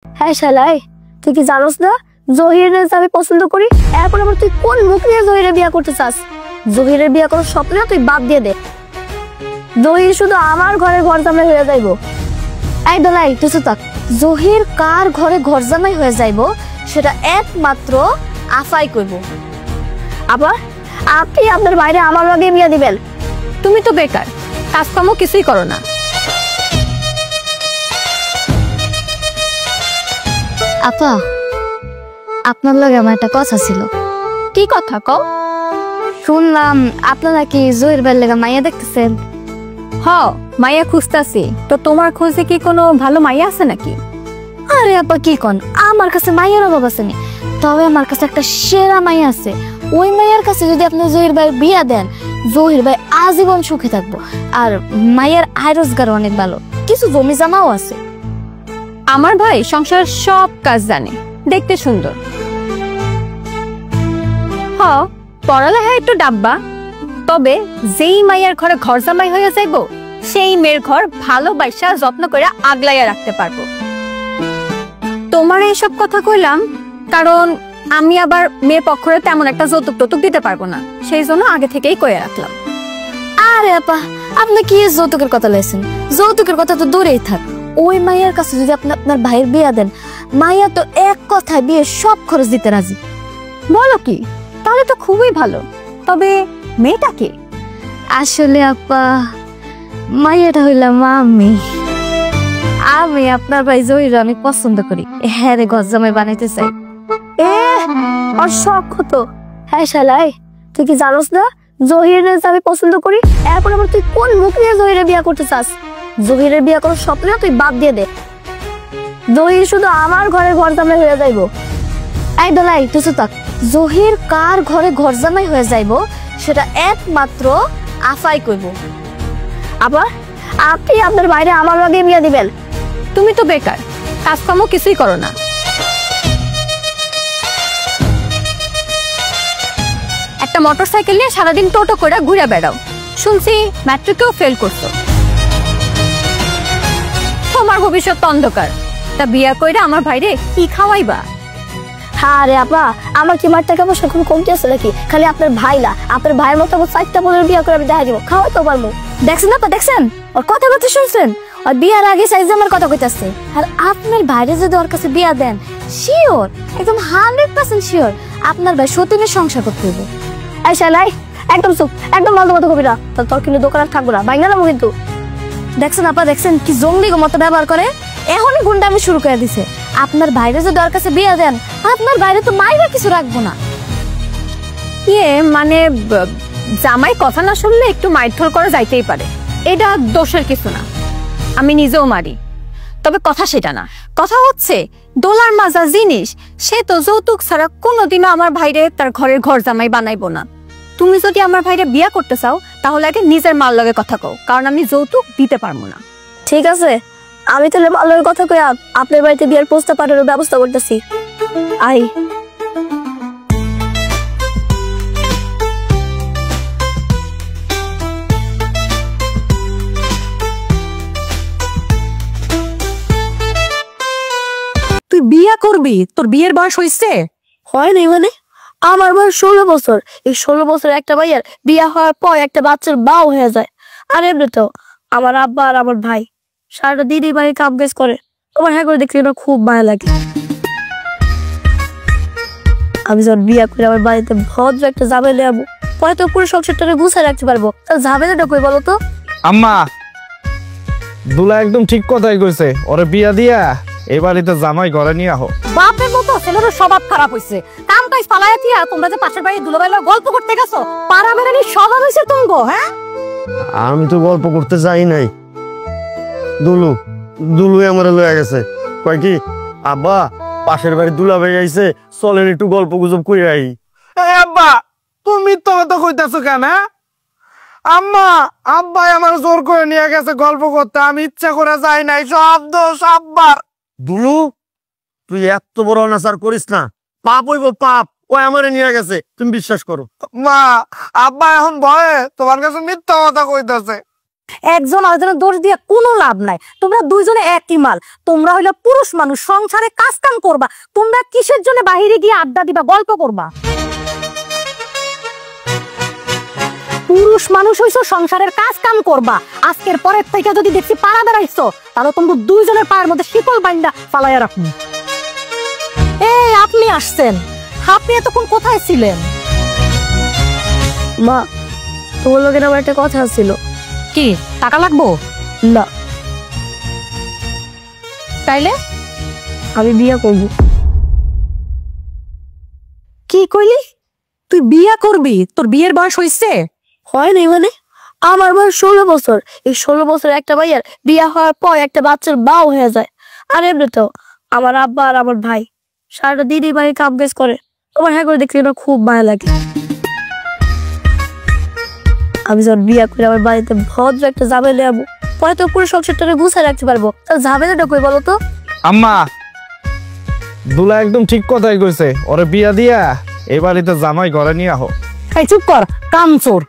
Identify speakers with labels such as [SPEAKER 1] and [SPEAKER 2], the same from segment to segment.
[SPEAKER 1] হ্যাঁ শালাই, তুই কি জানোস না জহিরের আমি পছন্দ করি? এরপর আবার তুই কোন মুখ নিয়ে জহিরের বিয়ে করতে চাস? জহিরের বিয়ে করার স্বপ্ন তুই বাদ দিয়ে দে। জহির শুধু আমার ঘরে ঘর জামাই হয়ে যাইব। এই দোলাই তুই থাক। জহির কার ঘরে ঘর জামাই হয়ে যাইব সেটা একমাত্র আফাই কইব। আবার আপনি আপনার বাইরে আমার লগে বিয়ে দিবেন?
[SPEAKER 2] তুমি তো বেকার, কাজকর্ম কিছুই করো না।
[SPEAKER 1] আপা, আপনার লগে আমার একটা কথা ছিল।
[SPEAKER 2] কি কথা কও?
[SPEAKER 1] শুনলাম আপনারা কি জহির ভাইয়ের লেগে মাইয়া দেখতেছেন?
[SPEAKER 2] হ, মাইয়া খুঁজতাছি। তো তোমার খোঁজে কি কোনো ভালো মাইয়া আছে নাকি?
[SPEAKER 1] আরে আপা কি কোন, আমার কাছে মাইয়ার অভাব আছে নি, তবে আমার কাছে একটা সেরা মাইয়া আছে। ওই মাইয়ার কাছে যদি আপনি জহির ভাই বিয়া দেন, জহির ভাই আজীবন সুখে থাকবো। আর মাইয়ার আয় রোজগার অনেক ভালো, কিছু জমি জমাও আছে।
[SPEAKER 2] আমার ভাই সংসার সব কাজ জানে, দেখতে সুন্দর। হ, পড়ালেখা একটু ডাব্বা, তবে যেই মাইয়ার ঘরে ঘর জামাই হয়ে যাইব সেই মেয়ের ঘর ভালোবাসা যত্ন করে আগলাইয়া রাখতে পারবো। তোমার এইসব কথা কইলাম কারণ আমি আবার মেয়ে পক্ষরে তেমন একটা যৌতুক টৌতুক দিতে পারবো না, সেই জন্য আগে থেকেই কয়ে রাখলাম।
[SPEAKER 1] আরে আপা, আপনি কি যৌতুকের কথা লেছেন? যৌতুকের কথা তো দূরেই থাক। ওই মাইয়ার কাছে যদি আপনি আপনার ভাইয়ের বিয়া দেন, মাইয়া তো এক কথায় বিয়ে সব খরচ দিতে রাজি।
[SPEAKER 2] বলো কি? তাহলে তো খুবই ভালো। তবে মেয়েটা কে?
[SPEAKER 1] আসলে আপা, মাইয়াটা হইলাম আমি। আমি আপনার ভাই জহির আমি পছন্দ করি, হ্যাঁ রে ঘর জামাই বানাইতে চাই। আর শখ তো। হ্যাঁ শালাই, তুই কি জানোস না জহিরের আমি পছন্দ করি? এরপর আবার তুই কোন মুখ নিয়ে জহিরের বিয়ে করতে চাস? জহিরের বিয়ে করার স্বপ্ন তুই বাদ দিয়ে দে। জহির শুধু আমার ঘরে ঘর জামাই হয়ে যাইব। এই দোলাই তুই থাক। জহির কার ঘরে ঘর জামাই হয়ে যাইব সেটা একমাত্র আফাই কইব। আবার আপনি আপনার বাইরে আমার লগে বিয়ে দিবেন?
[SPEAKER 2] তুমি তো বেকার, কাজকর্ম কিছুই করো না। একটা মোটরসাইকেল নিয়ে সারাদিন টোটো করে ঘুরে বেড়াও, শুনছি ম্যাট্রিকেও ফেল করছো। তোমার ভবিষ্যৎ অন্ধকার। তা বিয়া কইরা আমার ভাইরে কি খাওয়াইবা?
[SPEAKER 1] হ্যাঁ রে আপা, আমার কি মার টাকা পয়সা কোনো কমতি আছে নাকি? খালি আপনার ভাই না, আপনার ভাইয়ের মতো 4টা বোনের বিয়ে করে আমি দেখা দিব, খাওয়াই তো পারবো। দেখছেন আপা, দেখছেন ওর কথা কথা শুনছেন? আর বিয়ার আগে সাইজে আমার কথা কইতাছে। আর আপনার ভাইরে যদি ওর কাছে বিয়া দেন, শিওর, একদম 100% শিওর আপনার ভাই সতীনের সংসার করতে হবে। এই শালাই একদম চুপ, একদম বলতো মতো কবি না, তোর কিন্তু দোকান আর থাকবো না, বাইঙ্গা নামো কিন্তু। দেখছেন আপা, দেখছেন কি জঙ্গলি মতো ব্যবহার করে? এখনই গুন্ডামি শুরু করে দিছে। আপনার ভাইরে যদি ওর কাছে বিয়া দেন, আপনার বাইরে তো মাইরা কিছু রাখবো না।
[SPEAKER 2] মানে জামাই কথা না শুনলে একটু মারধর করা যাইতেই পারে, এটা দোষের কিছু না, আমি নিজেও মারি। তবে কথা সেটা না, কথা হচ্ছে দোলার মাজা জিনিস সে তো যৌতুক ছাড়া কোনোদিনও আমার ভাইরে তার ঘরের ঘর জামাই বানাইবো না। তুমি যদি আমার ভাইরে বিয়া করতে চাও তাহলে আগে নিজের মার লগে কথা কও, কারণ আমি যৌতুক দিতে পারবো না।
[SPEAKER 1] ঠিক আছে, আমি তাহলে মালের কথা কই আপনার বাড়িতে বিয়ার প্রস্তাব পাঠানোর ব্যবস্থা করতেছি। আই
[SPEAKER 3] তুই বিয়া করবি? তোর বিয়ের বয়স হয়েছে?
[SPEAKER 1] হয় নাই মানে? আমার বয়স 16 বছর। এই 16 বছর একটা ভাইয়ের বিয়া হওয়ার পর একটা বাচ্চার বাও হয়ে যায়। আর এমনি তো আমার আব্বা আর আমার ভাই সারাটা দিনই বাড়ি কাম কাজ করে, আমার হ্যাঁ করে দেখলে না খুব মায়া লাগে। আমি যখন বিয়া করে আমার বাড়িতে ভদ্র একটা জামাই নিয়ে যাবো, পরে তো পুরো সংসারটা গুছাই রাখতে পারবো। তাহলে ঝামেলাটা কই বলো তো?
[SPEAKER 4] আম্মা, দুলা একদম ঠিক কথাই কইছে, ওরে বিয়া দিয়া এই বাড়িতে জামাই ঘরে নিয়ে আহো।
[SPEAKER 3] বাপের মতো ছেলের স্বভাব খারাপ হইছে। কাম কাজ পালায়া দিয়া তোমরা যে পাশের বাড়ি দুলাভাইলা গল্প করতে গেছো, পাড়া মেরানি স্বভাব হইছে তুমগো। হ্যাঁ,
[SPEAKER 5] আমি তো গল্প করতে যাই নাই। দুলু আমারে লয়ে গেছে, কয় কি আব্বা পাশের বাড়ি দুলাভাই আইছে, চলেন একটু গল্প গুজব করে আই।
[SPEAKER 4] আব্বা, তুমি তো কথা কইতাছো কেন? আম্মা, আব্বাই আমার জোর করে নিয়ে গেছে গল্প করতে, আমি ইচ্ছা করে যাই নাই, সব দোষ আব্বার।
[SPEAKER 5] দুলু, তুই এত বড় অনাচার করিস না, পাপ হইব পাপ। ও আমারে নিয়ে গেছে, তুমি বিশ্বাস করো।
[SPEAKER 4] মা, আব্বা এখন ভয়ে তোমার কাছে মিথ্যা কথা কইতাছে।
[SPEAKER 3] একজন আরেকজনের দোষ দিয়ে কোনো লাভ নাই। তোমরা দুইজনে একই মাল। তোমরা হইলো পুরুষ মানুষ, সংসারে কাজ কাম করবা। তোমরা কিসের জন্য বাহিরে গিয়ে আড্ডা দিবা, গল্প করবা? পুরুষ মানুষ হইছো, সংসারের কাজ কাম করবা। আজকের পরের থেকে যদি দেখছি পাড়া বেড়াইছো, তাহলে তোমরা দুইজনের পায়ের মধ্যে শিকল বাইন্দা ফালাইয়া রাখুন। এই আপনি আসছেন, আপনি এতক্ষণ কোথায় ছিলেন?
[SPEAKER 1] মা, তোমার লোকের আমার একটা কথা ছিল।
[SPEAKER 3] কি টাকা লাগবো?
[SPEAKER 1] না,
[SPEAKER 3] তাইলে
[SPEAKER 1] আমি বিয়ে করব।
[SPEAKER 3] কি কইলি? তুই বিয়ে করবি? তোর বিয়ের বয়স হইছে?
[SPEAKER 1] হয় নাই মানে? আমার বয়স 16 বছর। এই 16 বছর একটা ভাইয়ার বিয়ে হওয়ার পর একটা বাচ্চার বাও হয়ে যায়। আর এমনি তো আমার আব্বা আর আমার ভাই সারাটা দিনই বাড়ি কাম কাজ করে। আমার হ্যাঁ করে দেখলে না খুব মায়া লাগে। আমি যখন বিয়ে করে আমার বাড়িতে ভদ্র একটা ঝামেলা যাবো, পরে তো পুরো সংসারটাকে গুছিয়ে রাখতে পারবো। তার ঝামেলাটা কই বলো তো?
[SPEAKER 4] আম্মা, দুলা একদম ঠিক কথাই কইছে। ওরে বিয়া দিয়া এই বাড়িতে জামাই ঘরে নিয়ে আহো।
[SPEAKER 3] এই চুপ কর, কামচোর।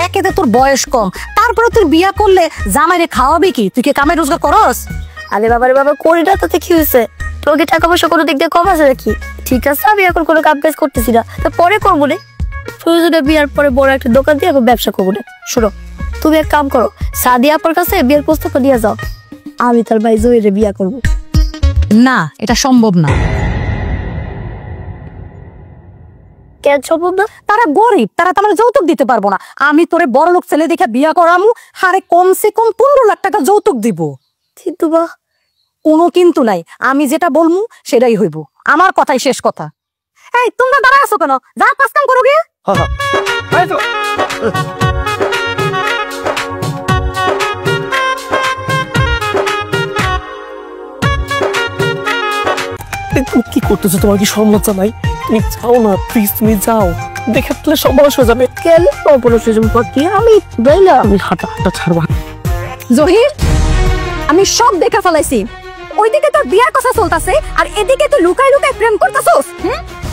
[SPEAKER 3] একেতে তোর বয়স কম, তারপরে তুই বিয়া করলে জামাইরে খাওয়াবি কি? তুই কি কামাই রোজগার করস?
[SPEAKER 1] আরে বাবারে বাবা, করি না তাতে কি হয়েছে? তোকে টাকা পয়সা কোনো দিক দিয়ে কম আছে নাকি? ঠিক আছে, আমি এখন কোনো কাম কাজ করতেছি না, তা পরে করবো না। প্রয়োজনে বিয়ার পরে বড় একটা দোকান দিয়ে এখন ব্যবসা করবো না। শোনো, তুমি এক কাম করো, সাদিয়া আপার কাছে বিয়ের প্রস্তাবটা নিয়ে যাও। আমি তার ভাই জহিরে বিয়া করবো।
[SPEAKER 3] না, এটা সম্ভব না।
[SPEAKER 1] কেন সম্ভব না?
[SPEAKER 3] তারা গরিব, তারা তো আমার যৌতুক দিতে পারবো না। আমি তোরে বড় লোক ছেলে দেখে বিয়া করামু, হারে কমসে কম 15 লাখ টাকা যৌতুক দিব।
[SPEAKER 1] কিন্তু বা,
[SPEAKER 3] কোনো কিন্তু নাই, আমি যেটা বলমু সেটাই হইব। আমার কথাই শেষ কথা। এই তোমরা দাঁড়ায় আছো কেন? যা কাজ কাম করো গে।
[SPEAKER 5] কি করতেছো? তোমার কি সম্লজ্জা নাই? তুমি যাও না প্লিজ, তুমি যাও। দেখে ফেললে সর্বনাশ হয়ে যাবে।
[SPEAKER 1] কেন অপরাধ করছি আমি? বললাম
[SPEAKER 5] আমি হাঁটা হাঁটা ছাড়বা।
[SPEAKER 3] জহির, আমি সব দেখা ফেলাইছি। ওইদিকে তোর বিয়ার কথা চলতেছে, আর এদিকে তুই লুকাই লুকাই প্রেম করতেছস।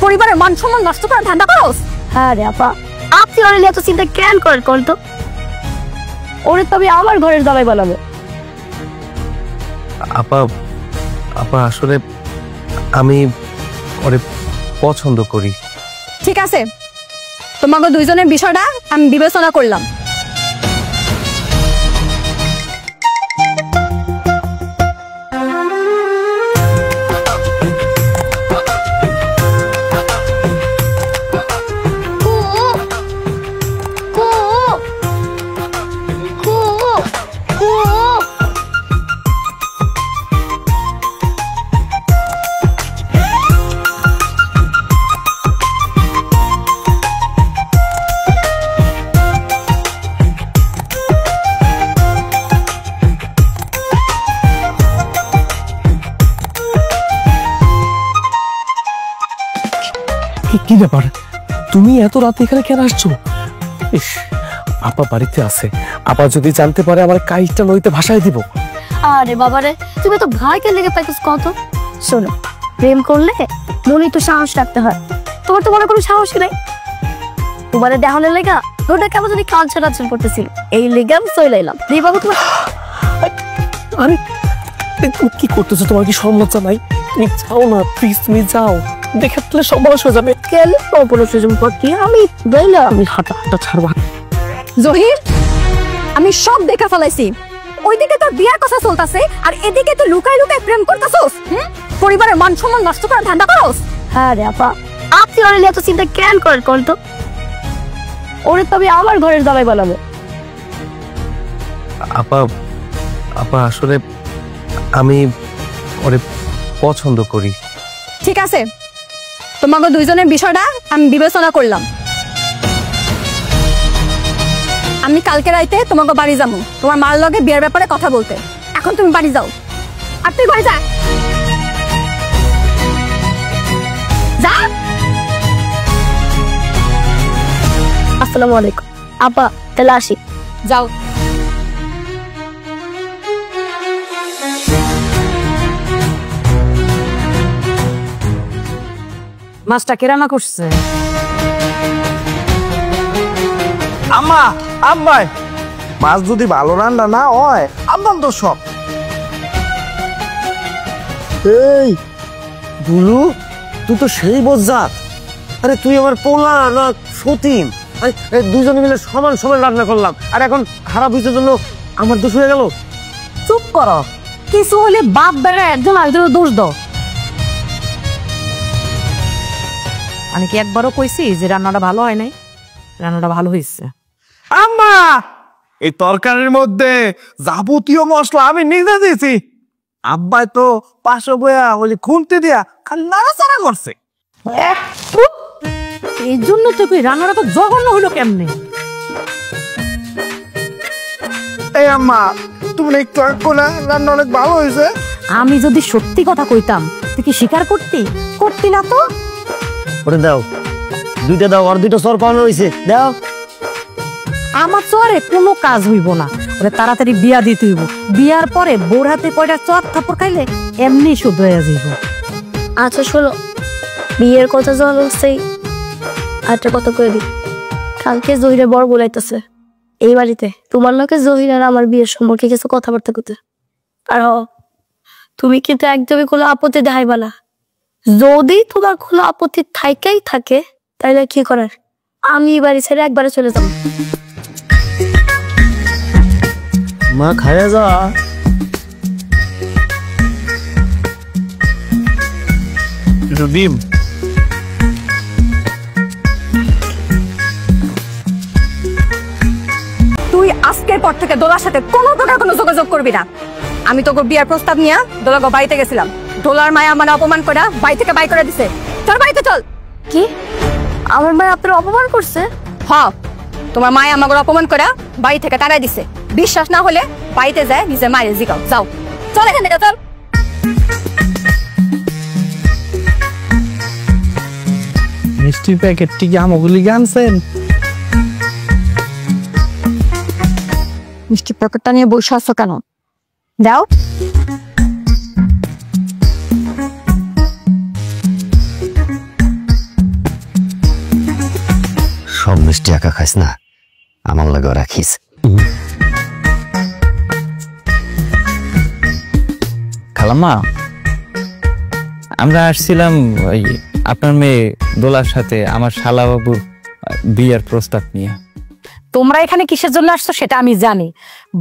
[SPEAKER 3] পরিবারের মান সম্মান নষ্ট করার ধান্দা করস।
[SPEAKER 1] হ্যাঁ রে আপা, আপনি ওরে এত চিন্তা কেন করেন? কর তো, ওরে তবে আমার ঘরের দাবাই বানাবো।
[SPEAKER 6] আপা আপা আসলে আমি ওরে পছন্দ করি।
[SPEAKER 2] ঠিক আছে, তোমাকে দুইজনের বিষয়টা আমি বিবেচনা করলাম।
[SPEAKER 5] কি ব্যাপার? তুমি এত রাতে এখানে কেন আসছো? ইস, আপা বাড়িতে আছে। আপা যদি জানতে পারে আমার কাইটা নইতে ভাষায় দিব।
[SPEAKER 1] আরে বাবারে, তুমি তো ভাইকে লেগে পাইতেছ কত। শোনো, প্রেম করলে মনে তো সাহস রাখতে হয়। তোমার তো মনে কোনো সাহসই নাই। তোমার দেহলে লেগা ওটা কেমন যদি কালচার আচরণ করতেছিল, এই লেগে আমি চলে এলাম। রে বাবু, তোমার
[SPEAKER 5] আরে তুমি কি করতেছো? তোমার কি সম্লজ্জা নাই? তুমি যাও না প্লিজ, তুমি যাও। দেখে ফেললে সর্বনাশ হয়ে যাবে।
[SPEAKER 1] কেন অপরাধ করছি আমি? বললাম
[SPEAKER 5] আমি হাঁটা হাঁটা ছাড়বা।
[SPEAKER 2] জহির, আমি সব দেখা ফেলাইছি। ওইদিকে তোর বিয়ার কথা চলতেছে, আর এদিকে তুই লুকাই লুকাই প্রেম করতেছস। পরিবারের মান সম্মান নষ্ট করার ধান্দা করস।
[SPEAKER 1] হ্যাঁ রে আপা, আপনি ওরে এত চিন্তা কেন করেন? কর তো, ওরে তবে আমার ঘরের দাবাই বানাবো।
[SPEAKER 6] আপা আপা আসলে আমি ওরে পছন্দ করি।
[SPEAKER 2] ঠিক আছে, তোমাকে দুইজনের বিষয়টা আমি বিবেচনা করলাম। আমি কালকে রাইতে তোমাকে বাড়ি যাবো, তোমার মার লগে বিয়ের ব্যাপারে কথা বলতে। এখন তুমি বাড়ি যাও। আর তুই বাড়ি যা। যা।
[SPEAKER 1] আসসালামু আলাইকুম আপা, তাহলে আসি।
[SPEAKER 2] যাও।
[SPEAKER 3] মাছটা কে রান্না করছে?
[SPEAKER 4] আম্মা, আব্বাই মাছ যদি ভালো রান্না না হয় আমার তো সব।
[SPEAKER 5] এই বুলু, তুই তো সেই বজ্জাত। আরে তুই আমার পোলা না সতীন, দুজনে মিলে সমান সমান রান্না করলাম, আর এখন খারাপ হইতে জন্য আমার দোষ হয়ে গেল।
[SPEAKER 3] চুপ করো, কিছু হলে বাপ বেড়া একজন আরেকজনের দোষ দাও। আমি কি একবারও কইছি যে রান্নাটা ভালো হয় নাই? রান্নাটা ভালো হয়েছে।
[SPEAKER 4] আম্মা, এই তরকারির মধ্যে যাবতীয় মশলা আমি নিজে দিয়েছি। আব্বাই তো পাশে বয়া ওই খুনতে দিয়া খালি নাড়াচাড়া করছে।
[SPEAKER 3] এই জন্য তো কই রান্নাটা তো জঘন্য হইলো কেমনে?
[SPEAKER 4] এই আম্মা, তুমি একটু রান্না অনেক ভালো হয়েছে।
[SPEAKER 3] আমি যদি সত্যি কথা কইতাম তুই কি স্বীকার করতি না তো?
[SPEAKER 5] ওরে দাও, দুইটা দাও, আর দুইটা সর পাওয়ানো হয়েছে, দাও।
[SPEAKER 3] আমার চরে কোনো কাজ হইব না, ওরে তাড়াতাড়ি বিয়া দিতে হইব। বিয়ার পরে বোর হাতে কয়টা চর থাপড় খাইলে এমনি শুদ্ধ হয়ে যাইব।
[SPEAKER 1] আচ্ছা শোনো, বিয়ের কথা যখন হচ্ছেই একটা কথা কয়ে দিই। কালকে জহিরে বড় বলাইতেছে এই বাড়িতে তোমার লোকে জহির আর আমার বিয়ের সম্পর্কে কিছু কথাবার্তা করতে। আর তুমি কিন্তু একদমই কোনো আপত্তি দেখাইবা না। যদি তোমার কোনো আপত্তি থাইকাই থাকে তাহলে কি করার, আমি এই বাড়ি ছেড়ে একবারে চলে যাবো।
[SPEAKER 5] মা খায়া যা।
[SPEAKER 6] ডিম
[SPEAKER 2] তুই আজকের পর থেকে দোলার সাথে কোনো প্রকার কোনো যোগাযোগ করবি না। আমি তোকে বিয়ার প্রস্তাব নিয়ে দোলাগো বাড়িতে গেছিলাম, দোলার মায়া আমার অপমান করে বাড়ি থেকে বাই করে দিছে। চল বাড়িতে চল।
[SPEAKER 1] কি আমার মায়ের আপনার অপমান করছে?
[SPEAKER 2] হ্যাঁ, তোমার মায়া আমাকে অপমান করে বাড়ি থেকে তাড়াই দিছে। বিশ্বাস না হলে বাড়িতে যায় নিজের মায়ের জিগাও। যাও, চল এখান থেকে চল।
[SPEAKER 4] মিষ্টির প্যাকেটটি কি আমগুলি আনছেন?
[SPEAKER 2] মিষ্টি প্যাকেটটা নিয়ে বসে আছো কেন? দাও।
[SPEAKER 7] সব মিষ্টি একা খাইস না, আমার লাগে রাখিস।
[SPEAKER 6] খালাম্মা, আমরা আসছিলাম ওই আপনার মেয়ে দোলার সাথে আমার শালাবাবুর বিয়ের প্রস্তাব নিয়ে।
[SPEAKER 3] তোমরা এখানে কিসের জন্য আসছো সেটা আমি জানি।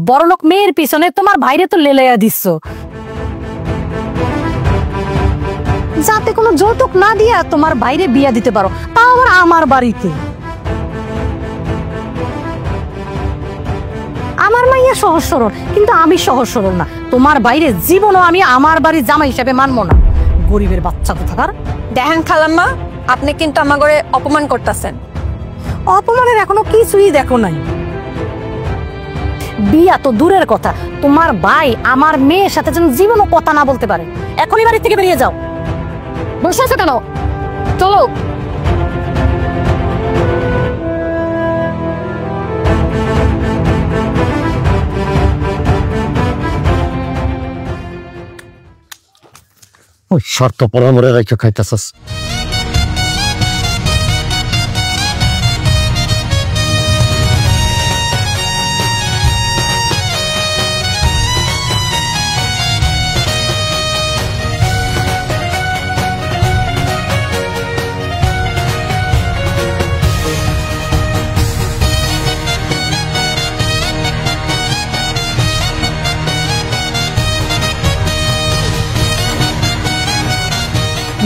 [SPEAKER 3] বড়লোক মেয়ের পিছনে তোমার ভাইরে তো লেলাইয়া দিচ্ছ, যাতে কোনো যৌতুক না দিয়া তোমার বাইরে বিয়া দিতে পারো, তাও আবার আমার বাড়িতে। আমার মাইয়া সহজ সরল, কিন্তু আমি সহজ সরল না। তোমার বাইরে জীবনও আমি আমার বাড়ির জামাই হিসেবে মানবো না। গরিবের বাচ্চা কোথাকার।
[SPEAKER 2] দেখেন খালাম্মা, আপনি কিন্তু আমার ঘরে অপমান করতেছেন।
[SPEAKER 3] অপমানের এখনো কিছুই দেখো নাই। বিয়া তো দূরের কথা, তোমার ভাই আমার মেয়ের সাথে যেন জীবনও কথা না বলতে পারে। এখনই বাড়ি থেকে বেরিয়ে যাও। বসে আছো কেন? চলো।
[SPEAKER 5] ওই শর্ত পরামরে রেখে খাইতেছস।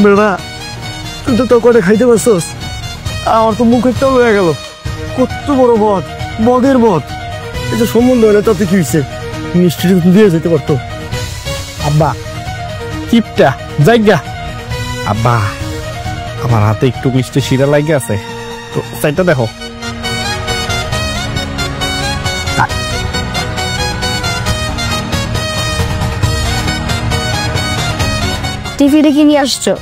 [SPEAKER 5] বেড়া, তুই তো করে খাইতে পারছস, আমার তো মুখ একটা হয়ে গেল। কত বড় মদ, মদের মদ। এই যে সম্বন্ধ হলে তাতে কি হয়েছে? মিষ্টি দিয়ে যেতে পারতো।
[SPEAKER 4] আব্বা কিপটা জায়গা। আব্বা, আমার হাতে একটু মিষ্টি শিরা লাগে আছে, তো সাইডটা দেখো।
[SPEAKER 1] টিভি দেখে নিয়ে আসছো?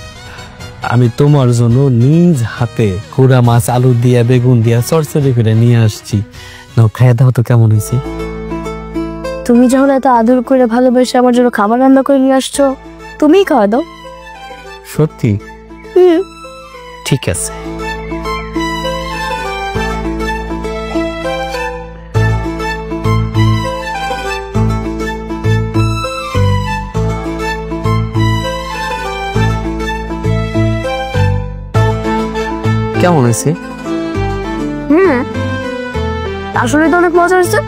[SPEAKER 5] আমি তোমার জন্য নিজ হাতে কুড়া মাছ, আলু দিয়া, বেগুন দিয়া চরচড়ি করে নিয়ে আসছি। নাও খাইয়া দাও তো কেমন হয়েছে।
[SPEAKER 1] তুমি যখন এত আদর করে ভালোবেসে আমার জন্য খাবার রান্না করে নিয়ে আসছো, তুমিই খাওয়া দাও।
[SPEAKER 5] সত্যি? ঠিক আছে।
[SPEAKER 6] কেমন হয়েছে?
[SPEAKER 1] আসলে তো অনেক মজা হচ্ছে।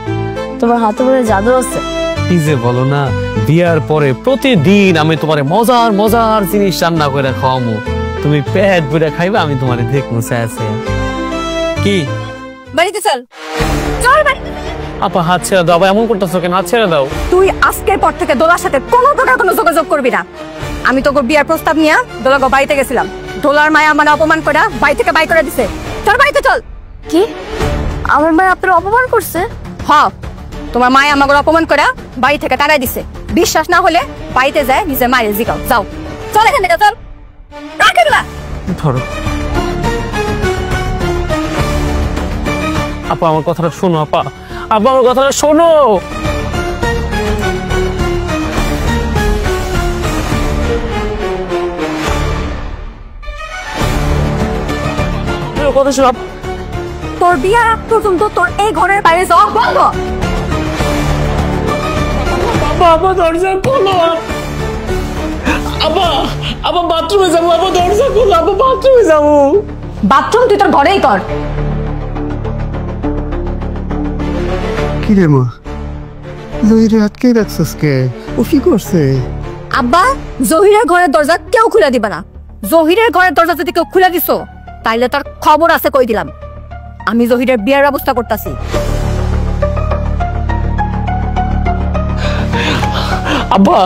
[SPEAKER 1] তোমার হাতে করে জাদু আছে।
[SPEAKER 6] কি যে বলো না, বিয়ার পরে প্রতিদিন আমি তোমারে মজার মজার জিনিস রান্না করে খাওয়াবো, তুমি পেট ভরে খাইবা, আমি তোমারে দেখবো আছে। কি
[SPEAKER 2] বাড়িতে চল, চল বাড়িতে।
[SPEAKER 6] আপা হাত ছেড়ে দাও, এমন করতেছো কেন? হাত ছেড়ে দাও।
[SPEAKER 2] তুই আজকের পর থেকে দোলার সাথে কোনো প্রকার কোনো যোগাযোগ করবি না। আমি তোকে বিয়ার প্রস্তাব নিয়ে দোলাগো বাড়িতে গেছিলাম, দোলার মায়া মানে অপমান করে বাড়ি থেকে বাই করে দিছে। চল বাড়িতে চল।
[SPEAKER 1] কি আমার মায় আপনার অপমান করছে?
[SPEAKER 2] হ, তোমার মায়া আমাকে অপমান করে বাড়ি থেকে তাড়াই দিছে। বিশ্বাস না হলে বাড়িতে যায় নিজের মায়ের জিগাও। যাও, চল এখান থেকে, চল। রাখ এগুলা।
[SPEAKER 6] ধরো আপা, আমার কথাটা শোনো। আপা আপা আমার কথাটা শোনো। কথা শোনো।
[SPEAKER 2] তোর বিয়ার আগ পর্যন্ত তোর এই ঘরের বাইরে যাওয়া বন্ধ।
[SPEAKER 6] বাবা দরজা খোলো। আপা আপা বাথরুমে যাবো। আপা দরজা খোলো। আপা বাথরুমে যাবো।
[SPEAKER 2] বাথরুম তুই তোর ঘরেই কর।
[SPEAKER 5] কি রে মা, জহিরে আটকে রাখছিস কে? ও কি করছে?
[SPEAKER 2] আব্বা, জহিরের ঘরের দরজা কেউ খুলে দিবে না। জহিরের ঘরের দরজা যদি কেউ খুলে দিছো তাইলে তার খবর আছে, কই দিলাম। আমি জহিরের বিয়ার ব্যবস্থা করতেছি।
[SPEAKER 6] আব্বা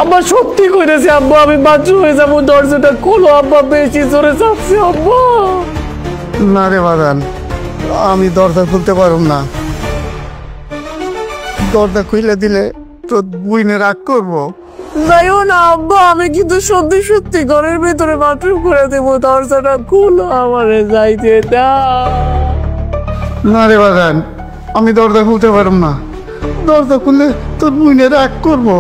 [SPEAKER 6] আব্বা সত্যি কইতেছি আব্বা, আমি বাথরুমে যাবো, দরজাটা খোলো। আব্বা বেশি জোরে চাপছে। আব্বা
[SPEAKER 5] না রে বাদান, আমি দরজা খুলতে পারুম না। দরজা খুলে দিলে তোর বুইনে রাগ করবো।
[SPEAKER 6] যাইও না আব্বা, আমি কিন্তু সত্যি সত্যি ঘরের ভেতরে বাথরুম করে দেবো, দরজাটা খুলো, আমারে যাইতে দাও।
[SPEAKER 5] না রে বাদান, আমি দরজা খুলতে পারুম না। দরজা খুললে তোর বুইনে রাগ করবো।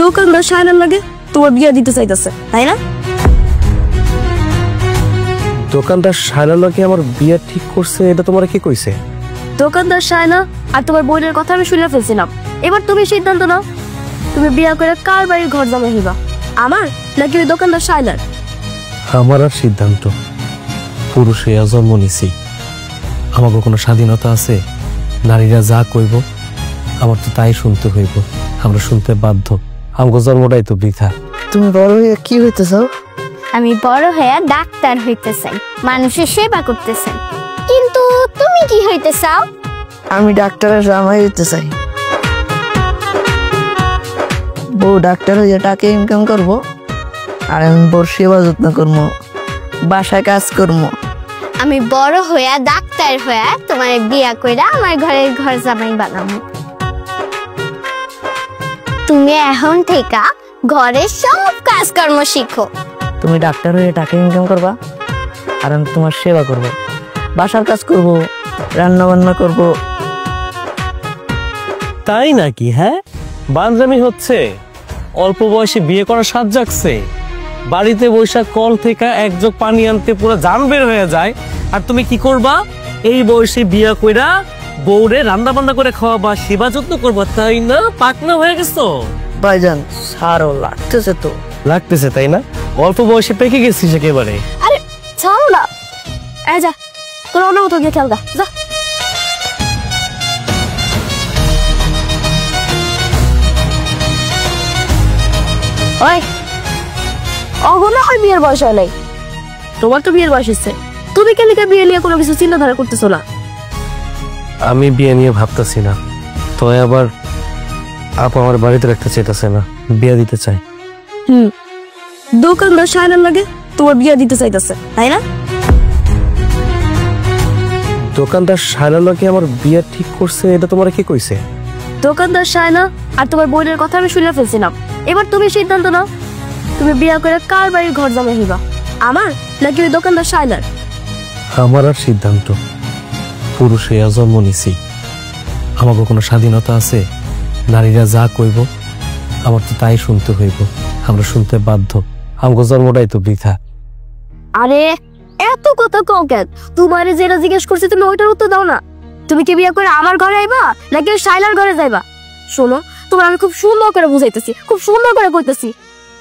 [SPEAKER 1] দোকানদার শায়নার লাগে তোমার বিয়া দিতে চাইতেছে, তাই না?
[SPEAKER 6] দোকানদার শায়নাকে আমার বিয়ে ঠিক করছে, এটা তোমার কি কইছে?
[SPEAKER 1] দোকানদার শায়না আর তোমার বোনের কথা আমি শুনে ফেলছিলাম। এবার তুমি সিদ্ধান্ত নাও, তুমি বিয়া করে কার বাড়ির ঘর জামাই হইবা, আমার নাকি ওই দোকানদার শায়নার?
[SPEAKER 6] আমার আর সিদ্ধান্ত, পুরুষে জন্ম নিছি, আমাকে কোনো স্বাধীনতা আছে? নারীরা যা কইব আমার তো তাই শুনতে হইব, আমরা শুনতে বাধ্য। আমাকে জন্মটাই তো বৃথা।
[SPEAKER 3] তুমি বড় হয়ে কি হইতে চাও?
[SPEAKER 8] আমি বড় হয়ে ডাক্তার হইতে চাই, মানুষের সেবা করতে চাই। কিন্তু তুমি কি হইতে চাও?
[SPEAKER 3] আমি ডাক্তারের জামাই হইতে চাই। বউ ডাক্তার হইয়া টাকা ইনকাম করবো, আর আমি বউর সেবা যত্ন করবো, বাসায় কাজ করবো।
[SPEAKER 8] আমি বড় হইয়া ডাক্তার হইয়া তোমার বিয়া কইরা আমার ঘরের ঘর জামাই বানাবো। তুমি এখন থেকে ঘরের সব কাজকর্ম শিখো।
[SPEAKER 3] তুমি ডাক্তার হয়ে টাকা ইনকাম করবা, আর আমি তোমার সেবা করবো, বাসার কাজ করবো, রান্না বান্না করবো।
[SPEAKER 6] তাই নাকি? হ্যাঁ, বান্ধবী হচ্ছে, অল্প বয়সে বিয়ে করার সাজ জাগছে, বাড়িতে বৈশাখ কল থেকে এক জগ পানি আনতে পুরো জান বের হয়ে যায়, আর তুমি কি করবা? এই বয়সে বিয়া কইরা বউরে রান্না বান্না করে খাওয়াবা, সেবা যত্ন করবা, তাই না? পাকনা হয়ে গেছো
[SPEAKER 3] ভাইজান, সারও লাগতেছে তো।
[SPEAKER 6] লাগতেছে তাই না? অল্প বয়সে পেকে গেছিস একেবারে।
[SPEAKER 1] আরে ছাড়ো না, এই যা তোর অন্য মতো গিয়ে খেলগা, যা। ওই অগনা হয় বিয়ের বয়স হয় নাই, তোমার তো বিয়ের বয়স হচ্ছে, তুমি কেন বিয়ে নিয়ে কোনো কিছু চিন্তাধারা করতেছো না?
[SPEAKER 6] আমি বিয়ে নিয়ে ভাবতেছি না, তো আবার আপা আমার বাড়িতে রাখতে চাইতেছে না, বিয়ে দিতে চাই।
[SPEAKER 1] দোকানদার শায়নার লাগে তোমার বিয়ে দিতে চাইতেছে, তাই না?
[SPEAKER 6] দোকানদার শায়নাকে আমার বিয়ে ঠিক করছে, এটা তোমার কি কইছে?
[SPEAKER 1] দোকানদার শায়না আর তোমার বোনের কথা আমি শুনে ফেলছিলাম। এবার তুমি সিদ্ধান্ত নাও, তুমি বিয়ে করে কার বাড়ির ঘর জামাই হইবা, আমার নাকি ওই দোকানদার শায়নার?
[SPEAKER 6] আমার আর সিদ্ধান্ত, পুরুষে জন্ম নিছি, আমাকে কোনো স্বাধীনতা আছে? নারীরা যা কইব আমার তো তাই শুনতে হইব, আমরা শুনতে বাধ্য, আমাকে জন্মটাই তো বৃথা।
[SPEAKER 1] আরে এত কথা কও কেন? তোমার যেটা জিজ্ঞেস করছি তুমি ওইটার উত্তর দাও না। তুমি কি বিয়ে করে আমার ঘরে আইবা নাকি ওই শায়লার ঘরে যাইবা? শোনো, তোমার আমি খুব সুন্দর করে বুঝাইতেছি, খুব সুন্দর করে কইতেছি,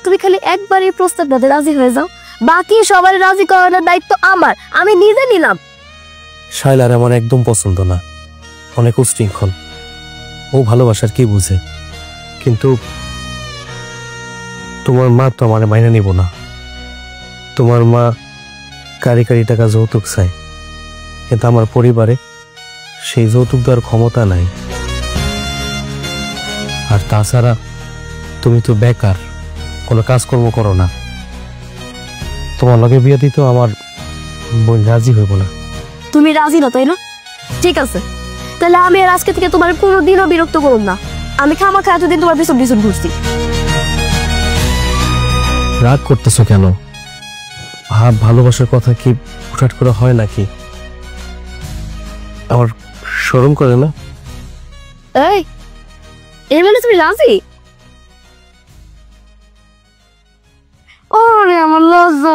[SPEAKER 1] তুমি খালি একবার এই প্রস্তাবটাতে রাজি হয়ে যাও, বাকি সবার রাজি করানোর দায়িত্ব আমার, আমি নিজে নিলাম।
[SPEAKER 6] শায়লার আমার একদম পছন্দ না, অনেক উশৃঙ্খল, ও ভালোবাসার কি বুঝে। কিন্তু তোমার মা তো আমার মাইনে নিব না। তোমার মা কারি কারি টাকা যৌতুক চায়, কিন্তু আমার পরিবারে সেই যৌতুক দেওয়ার ক্ষমতা নাই। আর তাছাড়া তুমি তো বেকার, কোনো কাজকর্ম করো না, তোমার লগে বিয়ে দিতেও আমার বোন রাজি হইব না।
[SPEAKER 1] তুমি রাজি না, তাই না? ঠিক আছে, তাহলে আমি আর আজকে থেকে তোমার কোনোদিনও বিরক্ত করুন না। আমি খামাখা এতদিন তোমার পিছন পিছন ঘুরছি।
[SPEAKER 6] রাগ করতেছো কেন? ভালোবাসার কথা কি হুটহাট করে হয় নাকি? আমার শরম করে না?
[SPEAKER 1] এই এর মানে তুমি রাজি? ওরে আমার লজ্জা